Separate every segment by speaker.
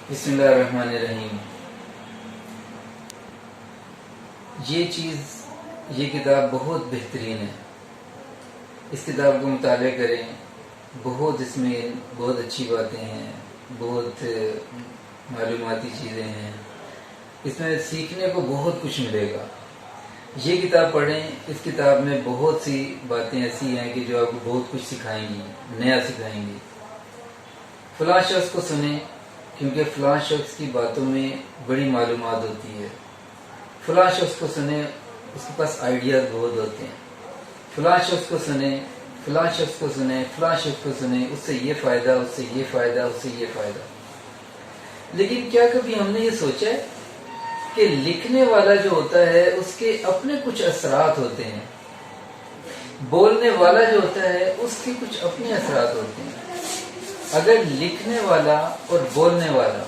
Speaker 1: بسم اللہ الرحمن الرحیم۔ یہ کتاب بہت بہترین ہے۔ اس کتاب کو مطالعہ کریں، اس میں بہت اچھی باتیں ہیں، بہت معلوماتی چیزیں ہیں، اس میں سیکھنے کو بہت کچھ ملے گا۔ یہ کتاب پڑھیں، اس کتاب میں بہت سی باتیں ایسی ہیں کہ جو آپ کو بہت کچھ سکھائیں گی، نیا سکھائیں گی۔ فلاں شخص کو سنیں کیونکہ فلاں شخص کی باتوں میں بڑی معلومات ہوتی ہے۔ فلاں شخص کو سنیں، اس کے پاس آئیڈیاز بہت ہوتے ہیں۔ فلاں شخص کو سنیں، فلاں شخص کو سنیں، فلاں شخص کو سنیں، اس سے یہ فائدہ، اس سے یہ فائدہ، اس سے یہ فائدہ۔ لیکن کیا کبھی ہم نے یہ سوچا ہے کہ لکھنے والا جو ہوتا ہے اس کے اپنے کچھ اثرات ہوتے ہیں، بولنے والا جو ہوتا ہے اس کے کچھ اپنے اثرات ہوتے ہیں۔ اگر لکھنے والا اور بولنے والا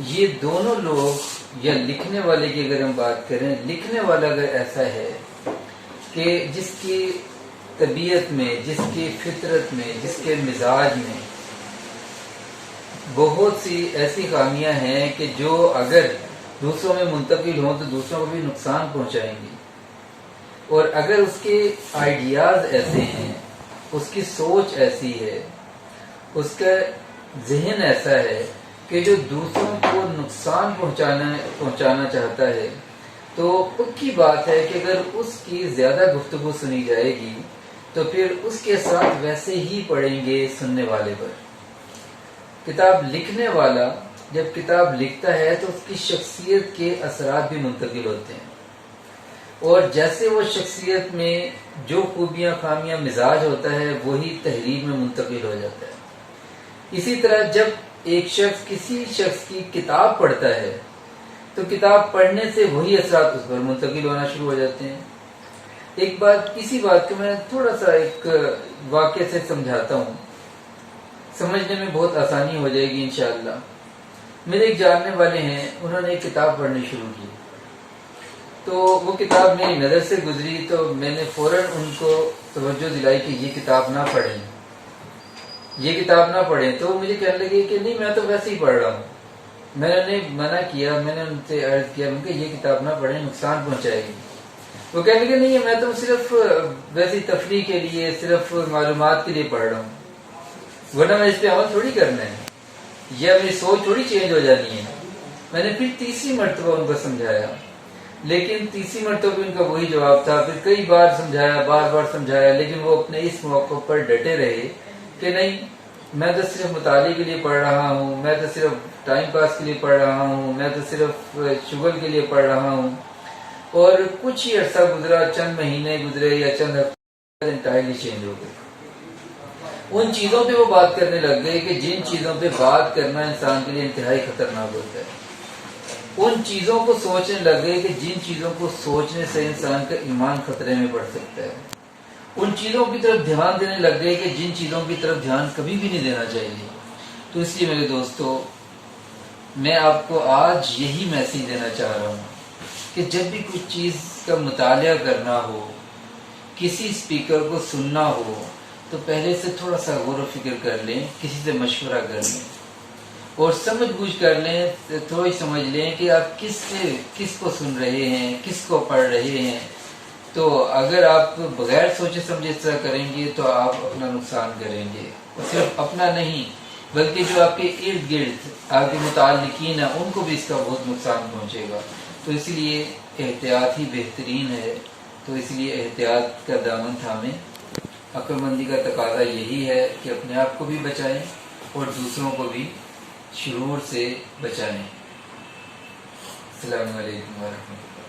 Speaker 1: یہ دونوں لوگ، یا لکھنے والے کی اگر ہم بات کریں، لکھنے والا اگر ایسا ہے کہ جس کی طبیعت میں، جس کی فطرت میں، جس کے مزاج میں بہت سی ایسی خامیاں ہیں کہ جو اگر دوسروں میں منتقل ہوں تو دوسروں کو بھی نقصان پہنچائیں گی، اور اگر اس کے آئیڈیاز ایسے ہیں، اس کی سوچ ایسی ہے، اس کا ذہن ایسا ہے کہ جو دوسروں کو نقصان پہنچانا چاہتا ہے، تو پکی بات ہے کہ اگر اس کی زیادہ گفتگو سنی جائے گی تو پھر اس کے ساتھ ویسے ہی پڑیں گے سننے والے پر۔ کتاب لکھنے والا جب کتاب لکھتا ہے تو اس کی شخصیت کے اثرات بھی منتقل ہوتے ہیں، اور جیسے وہ شخصیت میں جو خوبیاں، خامیاں، مزاج ہوتا ہے وہی تحریر میں منتقل ہو جاتا ہے۔ اسی طرح جب ایک شخص کسی شخص کی کتاب پڑھتا ہے تو کتاب پڑھنے سے وہی اثرات اس پر منتقل ہونا شروع ہو جاتے ہیں۔ کسی بات کو میں تھوڑا سا ایک واقعے سے سمجھاتا ہوں، سمجھنے میں بہت آسانی ہو جائے گی انشاءاللہ۔ میرے ایک جاننے والے ہیں، انہوں نے ایک کتاب پڑھنی شروع کی، تو وہ کتاب میری نظر سے گزری تو میں نے فوراً ان کو توجہ دلائی کہ یہ کتاب نہ پڑھیں، یہ کتاب نہ پڑھیں۔ تو مجھے کہنے لگے کہ نہیں، میں تو ویسے ہی پڑھ رہا ہوں۔ میں نے منع کیا، میں نے ان سے عرض کیا کہ یہ کتاب نہ پڑھیں، نقصان پہنچائے گی۔ وہ کہنے لگے نہیں، میں تو صرف ویسی تفریح کے لیے، صرف معلومات کے لیے پڑھ رہا ہوں، ورنہ میں اس پہ عمل تھوڑی کرنا ہے، یا میری سوچ تھوڑی چینج ہو جانی ہے۔ میں نے پھر تیسری مرتبہ ان کو سمجھایا، لیکن تیسری مرتبہ بھی ان کا وہی جواب تھا۔ پھر کئی بار سمجھایا، بار بار سمجھایا، لیکن وہ اپنے اس موقع پر ڈٹے رہے کہ نہیں، میں تو صرف مطالعے کے لیے پڑھ رہا ہوں، میں تو صرف ٹائم پاس کے لیے پڑھ رہا ہوں، میں تو صرف شغل کے لیے پڑھ رہا ہوں۔ اور کچھ ہی عرصہ گزرا، چند مہینے گزرے یا چند ہفتے، انٹائرلی چینج ہو گئے۔ ان چیزوں پہ وہ بات کرنے لگ گئے کہ جن چیزوں پہ بات کرنا انسان کے لیے انتہائی خطرناک ہوتا ہے۔ ان چیزوں کو سوچنے لگ گئے کہ جن چیزوں کو سوچنے سے انسان کا ایمان خطرے میں پڑ سکتا ہے۔ ان چیزوں کی طرف دھیان دینے لگ گئے کہ جن چیزوں کی طرف دھیان کبھی بھی نہیں دینا چاہیے۔ تو اس لیے میرے دوستو، میں آپ کو آج یہی میسیج دینا چاہ رہا ہوں کہ جب بھی کچھ چیز کا مطالعہ کرنا ہو، کسی اسپیکر کو سننا ہو، تو پہلے سے تھوڑا سا غور و فکر کر لیں، کسی سے مشورہ کر لیں، اور سمجھ بوجھ کر لیں، تھوڑی سمجھ لیں کہ آپ کس کو سن رہے ہیں، کس کو پڑھ رہے ہیں۔ تو اگر آپ بغیر سوچے سمجھے اس طرح کریں گے تو آپ اپنا نقصان کریں گے، صرف اپنا نہیں بلکہ جو آپ کے ارد گرد آپ کے متعلقین ہیں ان کو بھی اس کا بہت نقصان پہنچے گا۔ تو اسی لیے احتیاط ہی بہترین ہے۔ تو اس لیے احتیاط کا دامن تھامیں۔ عقل مندی کا تقاضا یہی ہے کہ اپنے آپ کو بھی بچائیں اور دوسروں کو بھی شرور سے بچائیں۔ السلام علیکم ورحمۃ اللہ۔